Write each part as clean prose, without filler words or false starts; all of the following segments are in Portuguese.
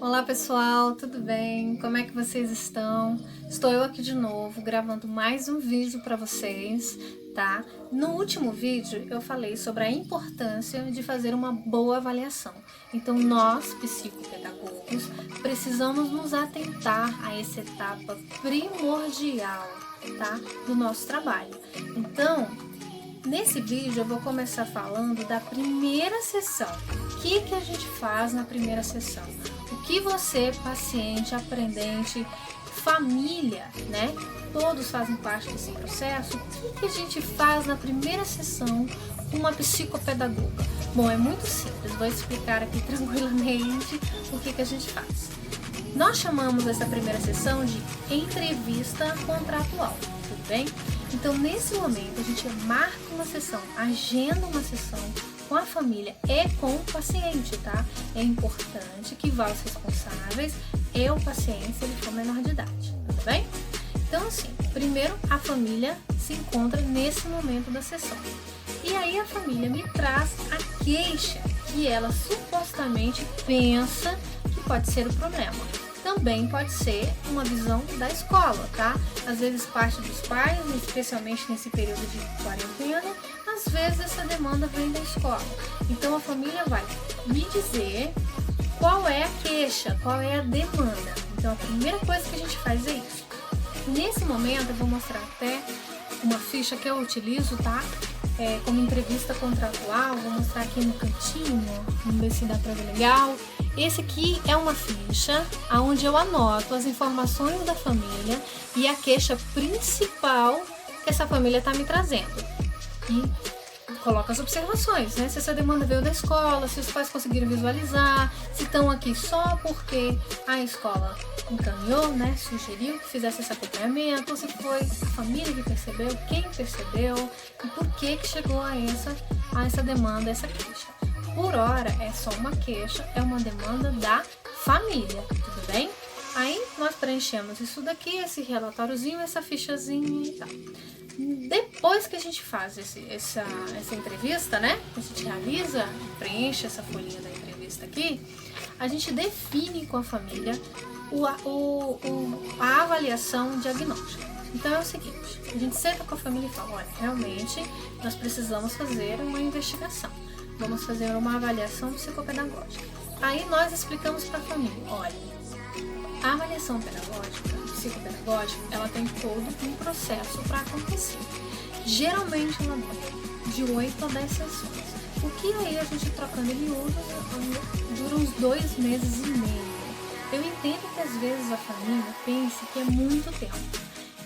Olá pessoal, tudo bem? Como é que vocês estão? Estou eu aqui de novo gravando mais um vídeo para vocês, tá? No último vídeo eu falei sobre a importância de fazer uma boa avaliação. Então nós, psicopedagogos, precisamos nos atentar a essa etapa primordial, tá? Do nosso trabalho. Então, nesse vídeo eu vou começar falando da primeira sessão. O que a gente faz na primeira sessão? O que você, paciente, aprendente, família, né? Todos fazem parte desse processo. O que a gente faz na primeira sessão com uma psicopedagoga? Bom, é muito simples, vou explicar aqui tranquilamente o que a gente faz. Nós chamamos essa primeira sessão de entrevista contratual, tudo bem? Então, nesse momento, a gente marca uma sessão, agenda uma sessão com a família e com o paciente, tá? É importante que vá os responsáveis e o paciente, se ele for menor de idade, tudo bem? Então, assim, primeiro a família se encontra nesse momento da sessão. E aí a família me traz a queixa que ela supostamente pensa que pode ser o problema. Também pode ser uma visão da escola, tá? Às vezes parte dos pais, especialmente nesse período de quarentena, às vezes essa demanda vem da escola. Então a família vai me dizer qual é a queixa, qual é a demanda. Então a primeira coisa que a gente faz é isso. Nesse momento eu vou mostrar até uma ficha que eu utilizo, tá? Como entrevista contratual, vou mostrar aqui no cantinho, vamos ver se dá pra ver legal. Esse aqui é uma ficha onde eu anoto as informações da família e a queixa principal que essa família está me trazendo. E coloco as observações, né? Se essa demanda veio da escola, se os pais conseguiram visualizar, se estão aqui só porque a escola encaminhou, né? Sugeriu que fizesse esse acompanhamento, ou se foi a família que percebeu, quem percebeu e por que chegou a essa demanda, essa queixa. Por hora é só uma queixa, é uma demanda da família, tudo bem? Aí nós preenchemos isso daqui, esse relatóriozinho, essa fichazinha e tal. Depois que a gente faz essa entrevista, né? A gente realiza, preenche essa folhinha da entrevista aqui, a gente define com a família a avaliação diagnóstica. Então é o seguinte, a gente senta com a família e fala, olha, realmente nós precisamos fazer uma investigação. Vamos fazer uma avaliação psicopedagógica. Aí nós explicamos para a família, olha, a avaliação psicopedagógica, ela tem todo um processo para acontecer. Geralmente ela dura de 8 a 10 sessões. O que aí a gente trocando ele dura uns 2 meses e meio. Eu entendo que às vezes a família pense que é muito tempo.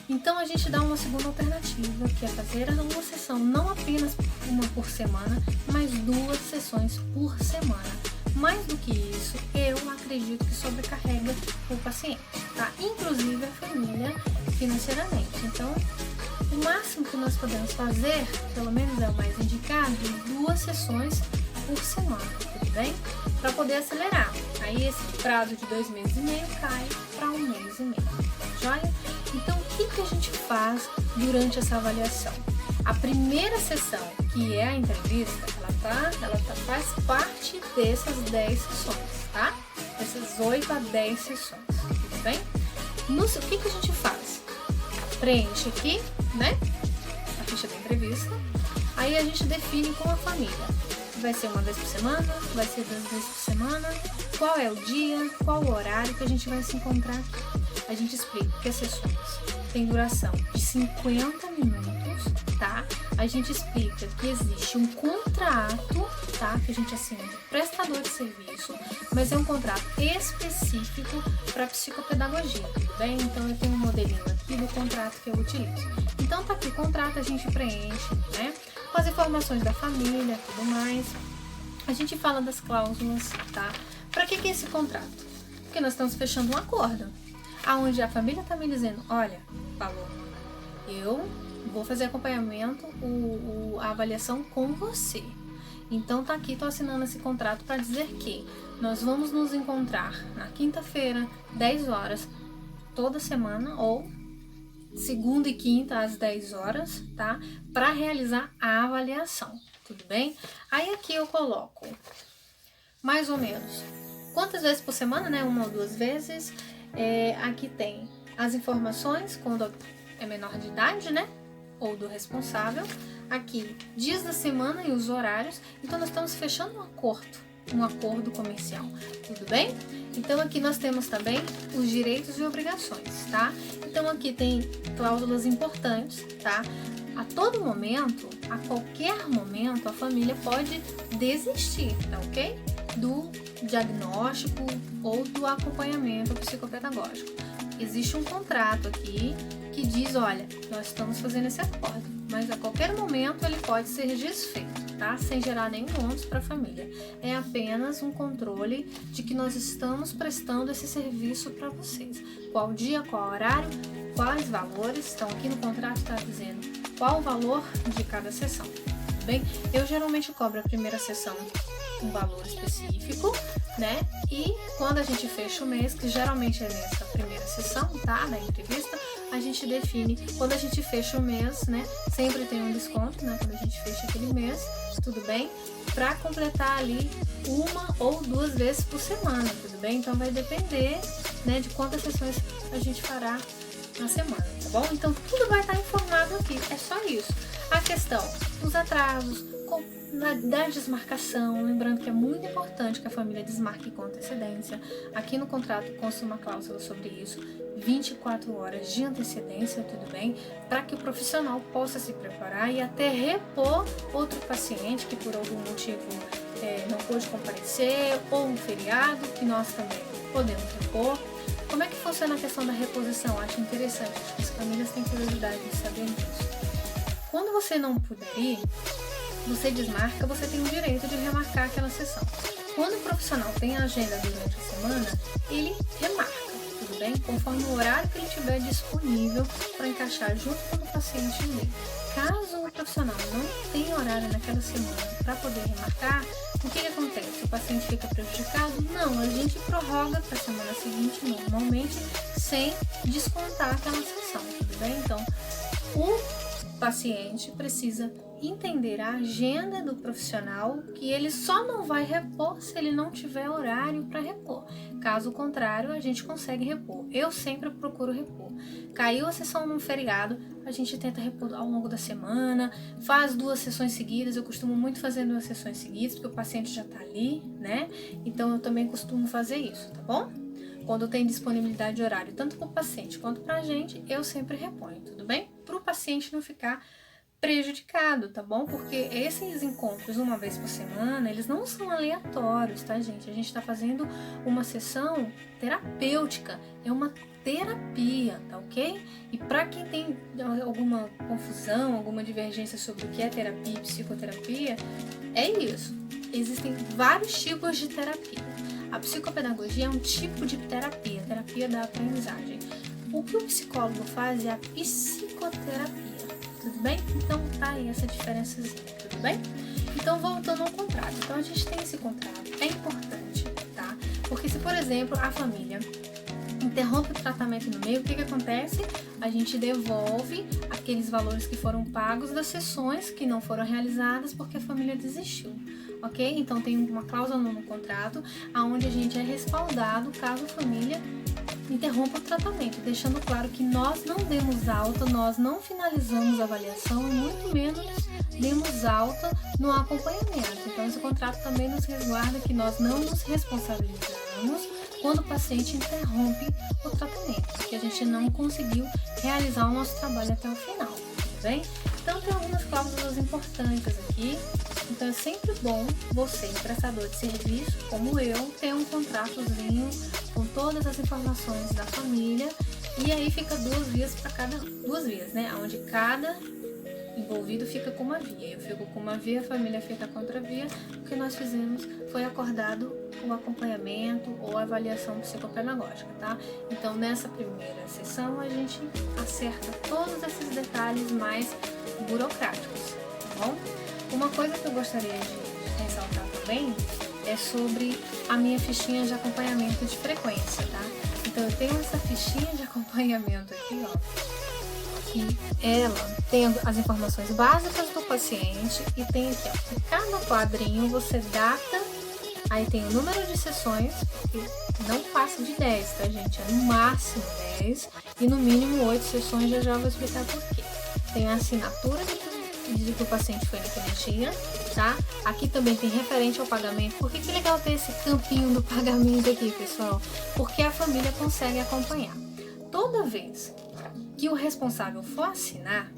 Então a gente dá uma segunda alternativa, que é fazer uma sessão, não apenas uma por semana, mas 2 sessões por semana. Mais do que isso, eu acredito que sobrecarrega o paciente, tá? Inclusive a família financeiramente. Então, o máximo que nós podemos fazer, pelo menos é o mais indicado, 2 sessões por semana, tudo bem? Para poder acelerar. Aí esse prazo de 2 meses e meio cai para 1 mês e meio, joia? Então, o que a gente faz durante essa avaliação? A primeira sessão, que é a entrevista, ela faz parte dessas 10 sessões, tá? Essas 8 a 10 sessões, tudo bem? O que a gente faz? Preenche aqui, né? A ficha da entrevista. Aí a gente define com a família. Vai ser uma vez por semana? Vai ser 2 vezes por semana? Qual é o dia? Qual o horário que a gente vai se encontrar aqui? A gente explica que as sessões têm duração de 50 minutos, tá? A gente explica que existe um contrato, tá? Que a gente assina de prestador de serviço, mas é um contrato específico para psicopedagogia, tudo bem? Então eu tenho um modelinho aqui do contrato que eu utilizo. Então tá aqui o contrato, a gente preenche, né? Com as informações da família, tudo mais. A gente fala das cláusulas, tá? Para que é esse contrato? Porque nós estamos fechando um acordo, aonde a família está me dizendo, olha, Paulo, eu vou fazer acompanhamento, a avaliação com você. Então tá aqui, tô assinando esse contrato para dizer que nós vamos nos encontrar na quinta-feira, 10 horas, toda semana, ou segunda e quinta às 10 horas, tá? Para realizar a avaliação, tudo bem? Aí aqui eu coloco mais ou menos Quantas vezes por semana, né? 1 ou 2 vezes. Aqui tem as informações quando é menor de idade, né? Ou do responsável. Aqui, dias da semana e os horários. Então, nós estamos fechando um acordo comercial, tudo bem? Então, aqui nós temos também os direitos e obrigações, tá? Então, aqui tem cláusulas importantes, tá? A todo momento, a qualquer momento, a família pode desistir, tá ok? Do diagnóstico ou do acompanhamento psicopedagógico. Existe um contrato aqui que diz, olha, nós estamos fazendo esse acordo, mas a qualquer momento ele pode ser desfeito, tá? Sem gerar nenhum ônus para a família. É apenas um controle de que nós estamos prestando esse serviço para vocês. Qual dia, qual horário, quais valores, então aqui no contrato está dizendo qual o valor de cada sessão, tudo bem? Eu geralmente cobro a primeira sessão um valor específico, né? E quando a gente fecha o mês, que geralmente é nessa primeira sessão, tá? Na entrevista, a gente define, quando a gente fecha o mês, né? Sempre tem um desconto, né? Quando a gente fecha aquele mês, tudo bem? Para completar ali 1 ou 2 vezes por semana, tudo bem? Então vai depender, né? De quantas sessões a gente fará na semana, tá bom? Então tudo vai estar informado aqui, é só isso. A questão dos atrasos, da desmarcação, lembrando que é muito importante que a família desmarque com antecedência. Aqui no contrato consta uma cláusula sobre isso, 24 horas de antecedência, tudo bem? Para que o profissional possa se preparar e até repor outro paciente que por algum motivo não pôde comparecer, ou um feriado, que nós também podemos repor. Como é que funciona a questão da reposição? Acho interessante, as famílias têm curiosidade de saber disso. Quando você não puder ir, você desmarca, você tem o direito de remarcar aquela sessão. Quando o profissional tem a agenda durante a semana, ele remarca, tudo bem? Conforme o horário que ele tiver disponível para encaixar junto com o paciente dele. Caso o profissional não tenha horário naquela semana para poder remarcar, o que acontece? O paciente fica prejudicado? Não, a gente prorroga para a semana seguinte normalmente sem descontar aquela sessão, tudo bem? Então, o paciente precisa entender a agenda do profissional, que ele só não vai repor se ele não tiver horário para repor. Caso contrário, a gente consegue repor. Eu sempre procuro repor. Caiu a sessão num feriado, a gente tenta repor ao longo da semana, faz 2 sessões seguidas. Eu costumo muito fazer 2 sessões seguidas, porque o paciente já está ali, né? Então eu também costumo fazer isso, tá bom? Quando tem disponibilidade de horário, tanto para o paciente quanto para a gente, eu sempre reponho, tudo bem? Para o paciente não ficar prejudicado, tá bom? Porque esses encontros 1 vez por semana, eles não são aleatórios, tá, gente? A gente tá fazendo uma sessão terapêutica, é uma terapia, tá ok? E para quem tem alguma confusão, alguma divergência sobre o que é terapia e psicoterapia, é isso. Existem vários tipos de terapia. A psicopedagogia é um tipo de terapia, terapia da aprendizagem. O que o psicólogo faz é a psicoterapia. Tudo bem? Então tá aí essa diferençazinha, tudo bem? Então voltando ao contrato, então a gente tem esse contrato, é importante, tá? Porque se, por exemplo, a família interrompe o tratamento no meio, o que acontece? A gente devolve aqueles valores que foram pagos das sessões que não foram realizadas porque a família desistiu, ok? Então tem uma cláusula no contrato onde a gente é respaldado caso a família interrompa o tratamento, deixando claro que nós não demos alta, nós não finalizamos a avaliação e muito menos demos alta no acompanhamento. Então esse contrato também nos resguarda que nós não nos responsabilizamos quando o paciente interrompe o tratamento, porque a gente não conseguiu realizar o nosso trabalho até o final, tudo bem? Então tem algumas cláusulas importantes aqui. Então é sempre bom você, prestador de serviço, como eu, ter um contratozinho com todas as informações da família, e aí fica 2 vias para cada 2 vias, né? Onde cada envolvido fica com uma via. Eu fico com uma via, a família fica com outra via. O que nós fizemos foi acordado o acompanhamento ou avaliação psicopedagógica, tá? Então nessa primeira sessão a gente acerta todos esses detalhes mais burocráticos, tá bom? Uma coisa que eu gostaria de ressaltar também é sobre a minha fichinha de acompanhamento de frequência, tá? Então eu tenho essa fichinha de acompanhamento aqui, ó, que ela tem as informações básicas do paciente e tem aqui, ó, em cada quadrinho você data Aí tem o número de sessões, que não passa de 10, tá, gente? É no máximo 10 e no mínimo 8 sessões, já vou explicar por quê. Tem a assinatura de que o paciente foi naquele dia, tá? Aqui também tem referente ao pagamento. Por que é legal ter esse campinho do pagamento aqui, pessoal? Porque a família consegue acompanhar. Toda vez que o responsável for assinar,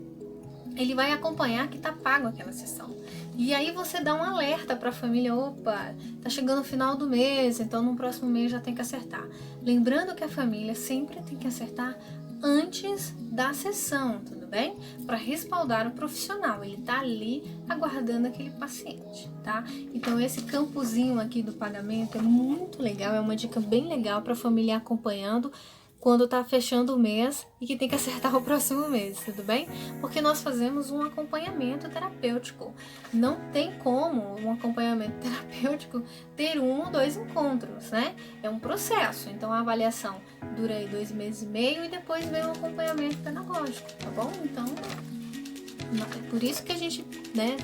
ele vai acompanhar que tá pago aquela sessão. E aí você dá um alerta para a família, opa, tá chegando o final do mês, então no próximo mês já tem que acertar. Lembrando que a família sempre tem que acertar antes da sessão, tudo bem? Para respaldar o profissional, ele tá ali aguardando aquele paciente, tá? Então esse campozinho aqui do pagamento é muito legal, é uma dica bem legal para a família acompanhando quando tá fechando o mês e que tem que acertar o próximo mês, tudo bem? Porque nós fazemos um acompanhamento terapêutico. Não tem como um acompanhamento terapêutico ter 1 ou 2 encontros, né? É um processo, então a avaliação dura aí 2 meses e meio e depois vem um acompanhamento pedagógico, tá bom? Então, é por isso que a gente, né,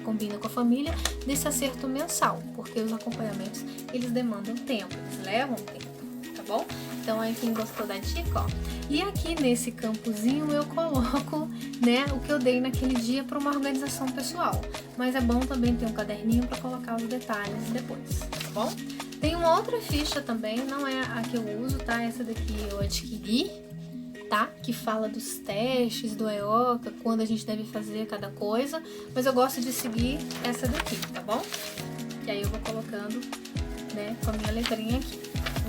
combina com a família desse acerto mensal, porque os acompanhamentos, eles demandam tempo, eles levam tempo, tá bom? Então aí quem gostou da dica, ó. E aqui nesse campozinho eu coloco, né, o que eu dei naquele dia para uma organização pessoal. Mas é bom também ter um caderninho para colocar os detalhes depois, tá bom? Tem uma outra ficha também, não é a que eu uso, tá? Essa daqui eu adquiri, tá? Que fala dos testes do EOCA, quando a gente deve fazer cada coisa. Mas eu gosto de seguir essa daqui, tá bom? E aí eu vou colocando, né, com a minha letrinha aqui,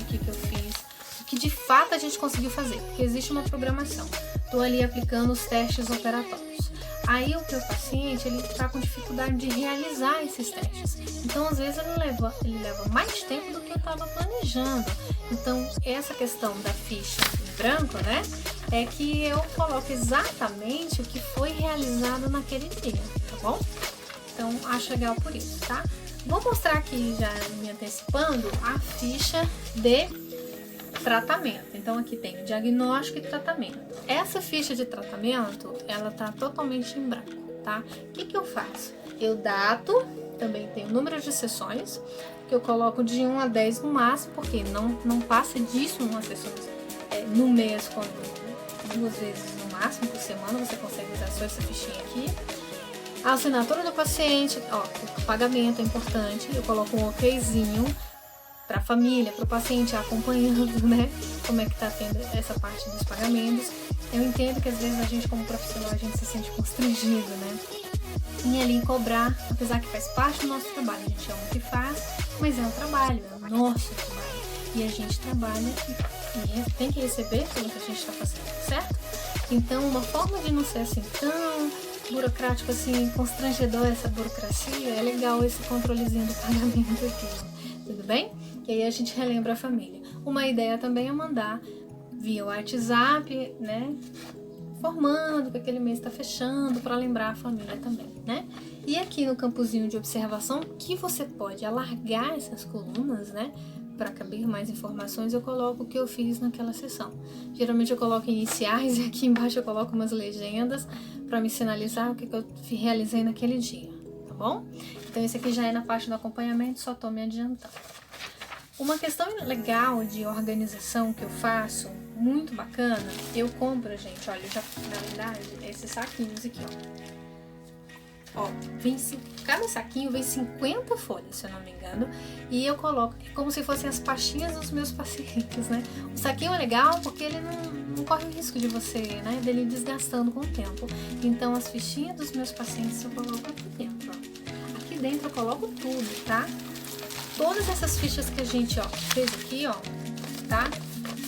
o que eu fiz, que de fato a gente conseguiu fazer, porque existe uma programação. Estou ali aplicando os testes operatórios. Aí o meu paciente, ele está com dificuldade de realizar esses testes. Então, às vezes, ele leva mais tempo do que eu estava planejando. Então, essa questão da ficha em branco, né, é que eu coloco exatamente o que foi realizado naquele dia, tá bom? Então, acho legal por isso, tá? Vou mostrar aqui, já me antecipando, a ficha de tratamento. Então aqui tem diagnóstico e tratamento. Essa ficha de tratamento, ela tá totalmente em branco, tá? O que eu faço? Eu dato, também tem o número de sessões, que eu coloco de 1 a 10 no máximo, porque não passa disso uma sessão no mês, quando 2 vezes no máximo por semana você consegue usar só essa fichinha aqui. A assinatura do paciente, ó, o pagamento é importante, eu coloco um okzinho para a família, para o paciente acompanhando, né, como é que tá tendo essa parte dos pagamentos. Eu entendo que às vezes a gente como profissional, a gente se sente constrangido, né, em ali cobrar, apesar que faz parte do nosso trabalho, a gente ama o que faz, mas é um trabalho, é o nosso trabalho, e a gente trabalha e tem que receber pelo que a gente está fazendo, certo? Então, uma forma de não ser assim tão burocrático, assim, constrangedor essa burocracia, é legal esse controlezinho do pagamento aqui, tudo bem? E aí a gente relembra a família. Uma ideia também é mandar via WhatsApp, né, informando que aquele mês está fechando, para lembrar a família também, né? E aqui no campozinho de observação, que você pode alargar essas colunas, né, para caber mais informações, eu coloco o que eu fiz naquela sessão. Geralmente eu coloco iniciais e aqui embaixo eu coloco umas legendas para me sinalizar o que eu realizei naquele dia, tá bom? Então esse aqui já é na parte do acompanhamento, só tô me adiantando. Uma questão legal de organização que eu faço, muito bacana, eu compro, gente, olha, já, na verdade, esses saquinhos aqui, ó. Cada saquinho vem 50 folhas, se eu não me engano, e eu coloco, é como se fossem as pastinhas dos meus pacientes, né? O saquinho é legal porque ele não corre o risco de você, né, dele ir desgastando com o tempo. Então, as fichinhas dos meus pacientes eu coloco aqui dentro, ó. Aqui dentro eu coloco tudo, tá? Todas essas fichas que a gente, ó, fez aqui, ó, tá?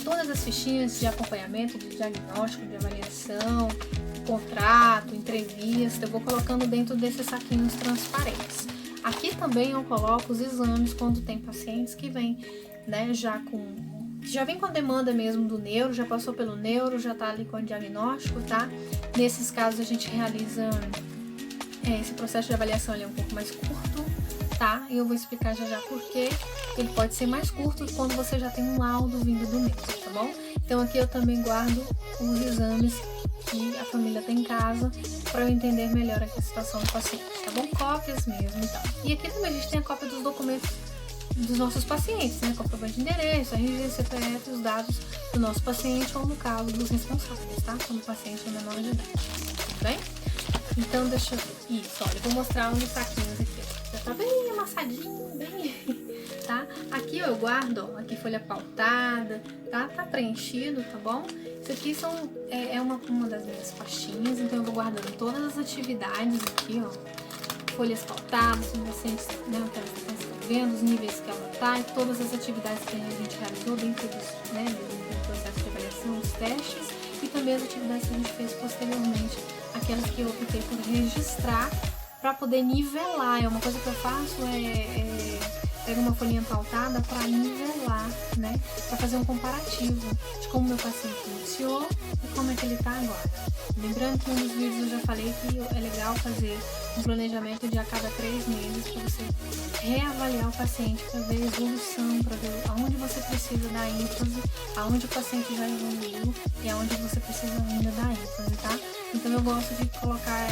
Todas as fichinhas de acompanhamento, de diagnóstico, de avaliação, contrato, entrevista, eu vou colocando dentro desses saquinhos transparentes. Aqui também eu coloco os exames quando tem pacientes que vêm, né, já vem com a demanda mesmo do neuro, já passou pelo neuro, já tá ali com o diagnóstico, tá? Nesses casos a gente realiza esse processo de avaliação, ele é um pouco mais curto, tá? E eu vou explicar já porque ele pode ser mais curto quando você já tem um laudo vindo do neuro, tá bom? Então aqui eu também guardo os exames que a família tem em casa para eu entender melhor aqui a situação do paciente, tá bom? Cópias mesmo e tal. E aqui também a gente tem a cópia dos documentos dos nossos pacientes, né? Comprovante de endereço, RG, CPF, os dados do nosso paciente ou no caso dos responsáveis, tá? Quando o paciente é menor de idade, tudo bem? Então deixa eu... Isso, olha, eu vou mostrar uns saquinhos aqui, ó. Já tá bem amassadinho, bem... tá? Aqui eu guardo, ó, aqui folha pautada, tá? Tá preenchido, tá bom? Isso aqui uma das minhas pastinhas, então eu vou guardando todas as atividades aqui, ó. Folhas pautadas, os pacientes, né, o que elas estão escrevendo, os níveis que ela tá e todas as atividades que a gente realizou dentro do processo de avaliação, os testes e também as atividades que a gente fez posteriormente, aquelas que eu optei por registrar para poder nivelar. É uma coisa que eu faço, pego uma folhinha pautada para nivelar, né? Para fazer um comparativo de como meu paciente iniciou e como é que ele está agora. Lembrando que em um dos vídeos eu já falei que é legal fazer um planejamento de a cada 3 meses para você reavaliar o paciente, para ver a evolução, para ver aonde você precisa dar ênfase, aonde o paciente já evoluiu e aonde você precisa ainda dar ênfase, tá? Então eu gosto de colocar,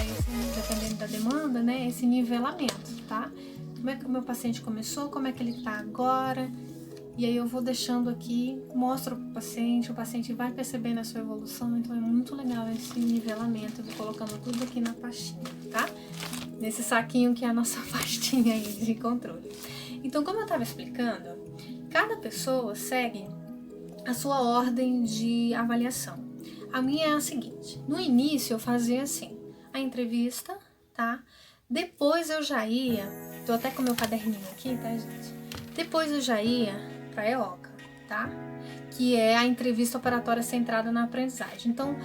dependendo da demanda, né, esse nivelamento, tá? Como é que o meu paciente começou, como é que ele está agora, e aí eu vou deixando aqui, mostro para o paciente vai percebendo a sua evolução, então é muito legal esse nivelamento, eu vou colocando tudo aqui na pastinha, tá? Nesse saquinho que é a nossa pastinha aí de controle. Então, como eu estava explicando, cada pessoa segue a sua ordem de avaliação. A minha é a seguinte, no início eu fazia assim, a entrevista, tá? Depois eu já ia, tô até com meu caderninho aqui, tá, gente? Depois eu já ia pra EOCA, tá? Que é a entrevista operatória centrada na aprendizagem. Então,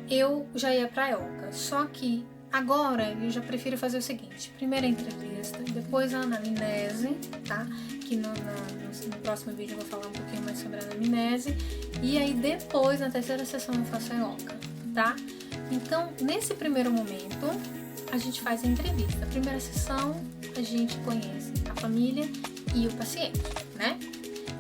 eu já ia pra EOCA, só que agora eu já prefiro fazer o seguinte, primeiro a entrevista, depois a anamnese, tá? Que no próximo vídeo eu vou falar um pouquinho mais sobre a anamnese, e aí depois, na terceira sessão, eu faço a EOCA, tá? Então, nesse primeiro momento, a gente faz a entrevista. A primeira sessão, a gente conhece a família e o paciente, né?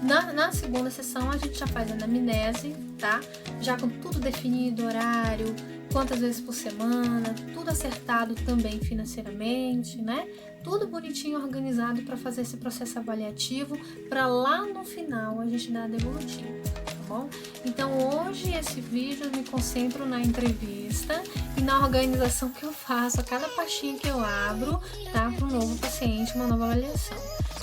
Na segunda sessão, a gente já faz a anamnese, tá? Já com tudo definido, horário, quantas vezes por semana, tudo acertado também financeiramente, né? Tudo bonitinho, organizado para fazer esse processo avaliativo, para lá no final a gente dar a devolutiva, tá bom? Então hoje esse vídeo eu me concentro na entrevista e na organização que eu faço, a cada pastinha que eu abro, tá? Para um novo paciente, uma nova avaliação.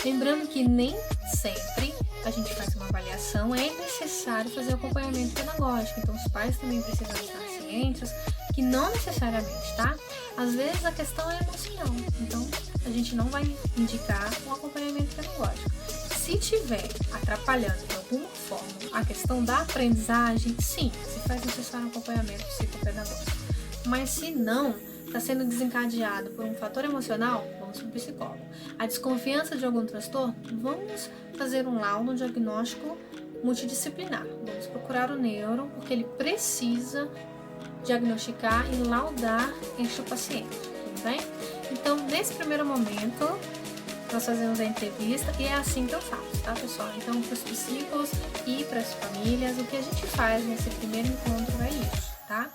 Lembrando que nem sempre a gente faz uma avaliação, é necessário fazer acompanhamento pedagógico, então os pais também precisam estar cientes que não necessariamente, tá? Às vezes a questão é emocional, então a gente não vai indicar um acompanhamento pedagógico. Se tiver atrapalhando de alguma forma a questão da aprendizagem, sim, se faz necessário um acompanhamento psicopedagógico. Mas se não, está sendo desencadeado por um fator emocional, vamos para o psicólogo. A desconfiança de algum transtorno, vamos fazer um laudo, um diagnóstico multidisciplinar. Vamos procurar o neuro, porque ele precisa diagnosticar e laudar este paciente, tudo bem? Então, nesse primeiro momento, nós fazemos a entrevista e é assim que eu faço, tá, pessoal? Então, para os psicólogos e para as famílias, o que a gente faz nesse primeiro encontro é isso, tá?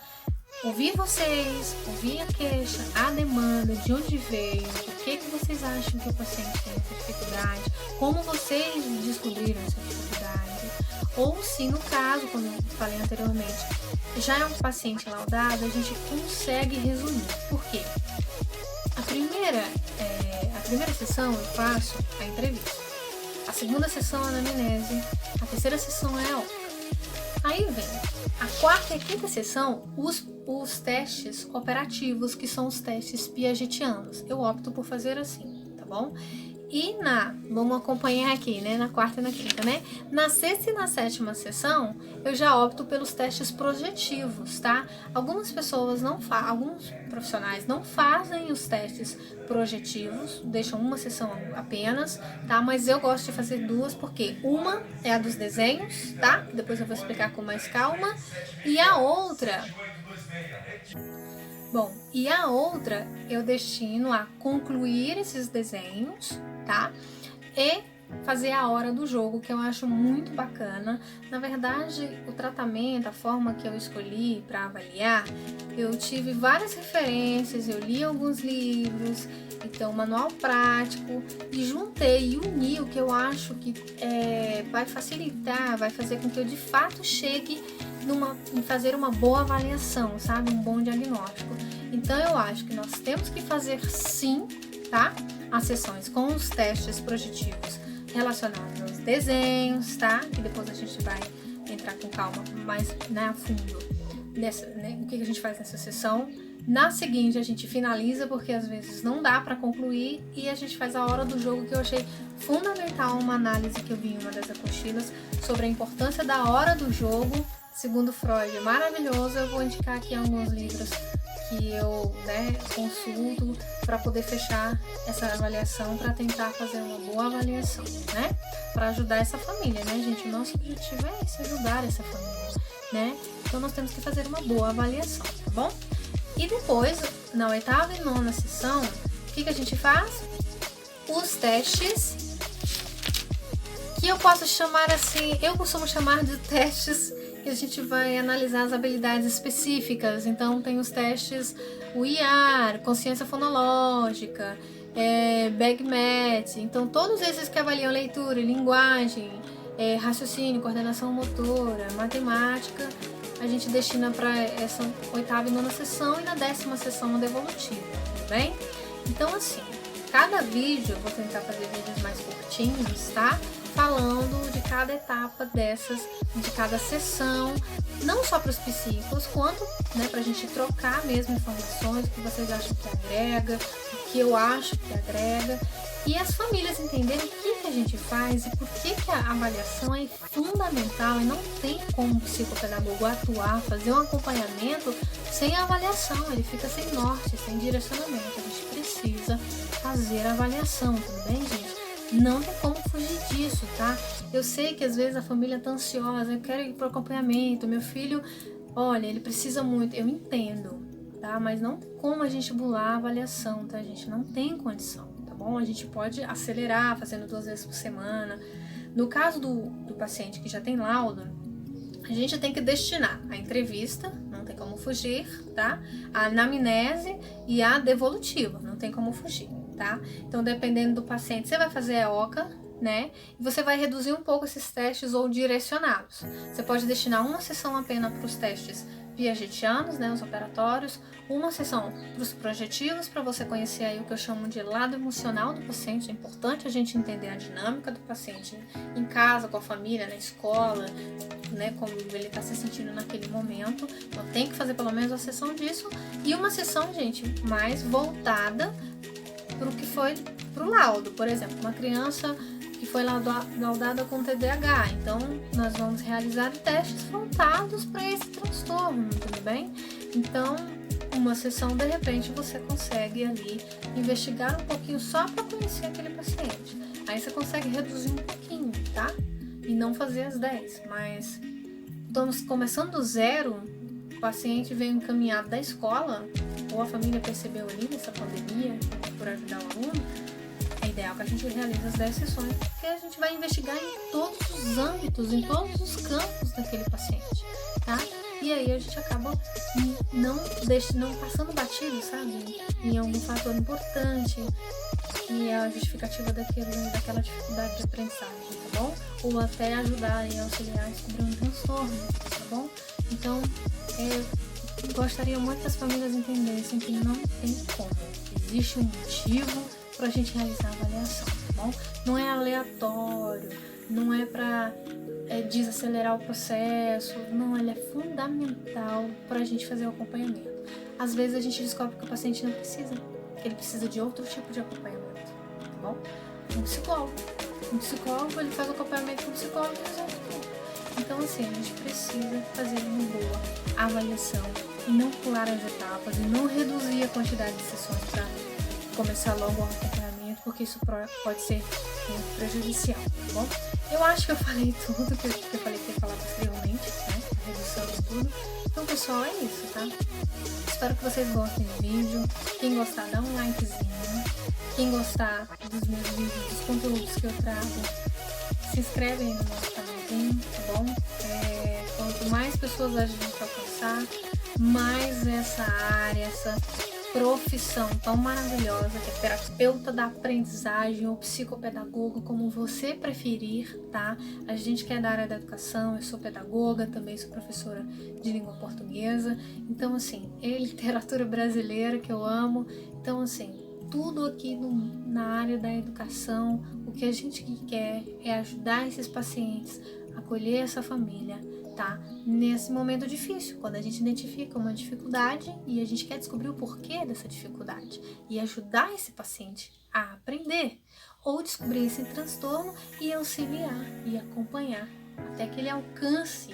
Ouvir vocês, ouvir a queixa, a demanda, de onde veio, o que vocês acham que o paciente tem essa dificuldade, como vocês descobriram essa dificuldade, ou se no caso, como eu falei anteriormente, já é um paciente laudado, a gente consegue resumir. Por quê? A primeira sessão eu faço a entrevista, a segunda sessão é a anamnese, a terceira sessão é a OCA. Aí vem a quarta e a quinta sessão, os testes operativos, que são os testes piagetianos. Eu opto por fazer assim, tá bom? E vamos acompanhar aqui, né? Na quarta e na quinta, né? Na sexta e na sétima sessão, eu já opto pelos testes projetivos, tá? Algumas pessoas alguns profissionais não fazem os testes projetivos, deixam uma sessão apenas, tá? Mas eu gosto de fazer duas, porque uma é a dos desenhos, tá? Depois eu vou explicar com mais calma. E a outra eu destino a concluir esses desenhos, tá? E fazer a hora do jogo, que eu acho muito bacana. Na verdade, o tratamento, a forma que eu escolhi para avaliar, eu tive várias referências, eu li alguns livros, então manual prático, e juntei e uni o que eu acho que vai facilitar, vai fazer com que eu de fato chegue em fazer uma boa avaliação, sabe? Um bom diagnóstico. Então eu acho que nós temos que fazer sim, tá? As sessões com os testes projetivos relacionados aos desenhos, tá? Que depois a gente vai entrar com calma mais, né, a fundo nessa, né, o que a gente faz nessa sessão. Na seguinte a gente finaliza, porque às vezes não dá para concluir, e a gente faz a hora do jogo, que eu achei fundamental, uma análise que eu vi em uma das apostilas sobre a importância da hora do jogo, segundo Freud, é maravilhoso. Eu vou indicar aqui alguns livros que eu, né, consulto para poder fechar essa avaliação, para tentar fazer uma boa avaliação, né, para ajudar essa família, né, gente, o nosso objetivo é esse, ajudar essa família, né, então nós temos que fazer uma boa avaliação, tá bom? E depois, na 8ª e 9ª sessão, o que a gente faz? Os testes, que eu posso chamar assim, eu costumo chamar de testes que a gente vai analisar as habilidades específicas. Então tem os testes, o IAR, consciência fonológica, BAGMAT, então todos esses que avaliam leitura, linguagem, raciocínio, coordenação motora, matemática, a gente destina para essa 8ª e 9ª sessão, e na 10ª sessão a devolutiva, tudo bem? Então assim, cada vídeo, eu vou tentar fazer vídeos mais curtinhos, tá? Falando de cada etapa dessas, de cada sessão, não só para os psíquicos, quanto, né, para a gente trocar mesmo informações, o que vocês acham que agrega, o que eu acho que agrega, e as famílias entenderem o que a gente faz e por que a avaliação é fundamental, e não tem como o psicopedagogo atuar, fazer um acompanhamento sem a avaliação, ele fica sem norte, sem direcionamento. A gente precisa fazer a avaliação, tudo bem, gente? Não tem como fugir disso, tá? Eu sei que às vezes a família tá ansiosa, eu quero ir pro acompanhamento, meu filho, olha, ele precisa muito, eu entendo, tá? Mas não tem como a gente bular a avaliação, tá, gente? Não tem condição, tá bom? A gente pode acelerar fazendo 2 vezes por semana. No caso do paciente que já tem laudo, a gente tem que destinar a entrevista, não tem como fugir, tá? A anamnese e a devolutiva, não tem como fugir. Tá? Então, dependendo do paciente, você vai fazer a OCA, né? E você vai reduzir um pouco esses testes ou direcioná-los. Você pode destinar uma sessão apenas para os testes piagetianos, né? Os operatórios, uma sessão para os projetivos, para você conhecer aí o que eu chamo de lado emocional do paciente. É importante a gente entender a dinâmica do paciente em casa, com a família, na escola, né? Como ele está se sentindo naquele momento. Então, tem que fazer pelo menos uma sessão disso. E uma sessão, gente, mais voltada para o que foi para o laudo. Por exemplo, uma criança que foi laudada com TDAH, então nós vamos realizar testes voltados para esse transtorno, tudo bem? Então, uma sessão, de repente, você consegue ali investigar um pouquinho só para conhecer aquele paciente. Aí você consegue reduzir um pouquinho, tá? E não fazer as 10, mas estamos começando do zero, o paciente veio encaminhado da escola, ou a família percebeu ali nessa pandemia, por ajudar o aluno, é ideal que a gente realize as 10 sessões, porque a gente vai investigar em todos os âmbitos, em todos os campos daquele paciente, tá? E aí a gente acaba não passando batido, sabe? Em algum fator importante, que é a justificativa daquela dificuldade de aprendizagem, tá bom? Ou até ajudar e auxiliar a descobrir um transtorno, tá bom? Então, gostaria muito que as famílias entendessem que não tem como. Existe um motivo para a gente realizar a avaliação, tá bom? Não é aleatório, não é para desacelerar o processo, não, ele é fundamental para a gente fazer o acompanhamento. Às vezes a gente descobre que o paciente não precisa, que ele precisa de outro tipo de acompanhamento, tá bom? Um psicólogo, ele faz o acompanhamento com o psicólogo e resolve tudo. Então, assim, a gente precisa fazer uma boa avaliação e não pular as etapas e não reduzir a quantidade de sessões para começar logo o acompanhamento, porque isso pode ser muito prejudicial, tá bom? Eu acho que eu falei tudo que eu falei que ia falar posteriormente, né? A redução de tudo. Então, pessoal, é isso, tá? Espero que vocês gostem do vídeo. Quem gostar, dá um likezinho. Quem gostar dos meus vídeos, dos conteúdos que eu trago, se inscreve aí no nosso canalzinho, tá bom? Quanto mais pessoas a gente alcançar, mais essa área, essa profissão tão maravilhosa que é terapeuta da aprendizagem ou psicopedagoga, como você preferir, tá? A gente que é da área da educação, eu sou pedagoga, também sou professora de língua portuguesa, então assim, literatura brasileira que eu amo, então assim, tudo aqui na área da educação, o que a gente quer é ajudar esses pacientes, acolher essa família, tá? Nesse momento difícil, quando a gente identifica uma dificuldade e a gente quer descobrir o porquê dessa dificuldade e ajudar esse paciente a aprender ou descobrir esse transtorno e auxiliar e acompanhar até que ele alcance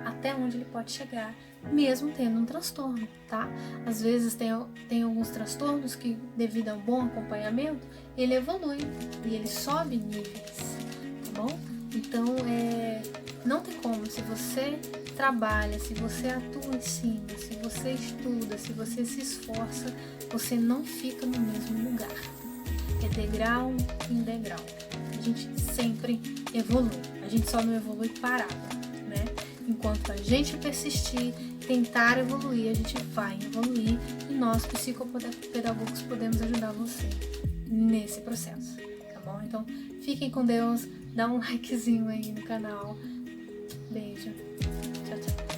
até onde ele pode chegar, mesmo tendo um transtorno, tá? Às vezes tem alguns transtornos que, devido a um bom acompanhamento, ele evolui e ele sobe níveis, tá bom? Então, não tem como, se você trabalha, se você atua em cima, se você estuda, se você se esforça, você não fica no mesmo lugar. É degrau em degrau. A gente sempre evolui, a gente só não evolui parado, né? Enquanto a gente persistir, tentar evoluir, a gente vai evoluir e nós, psicopedagogos, podemos ajudar você nesse processo, tá bom? Então, fiquem com Deus, dá um likezinho aí no canal. Beijo. Tchau, tchau.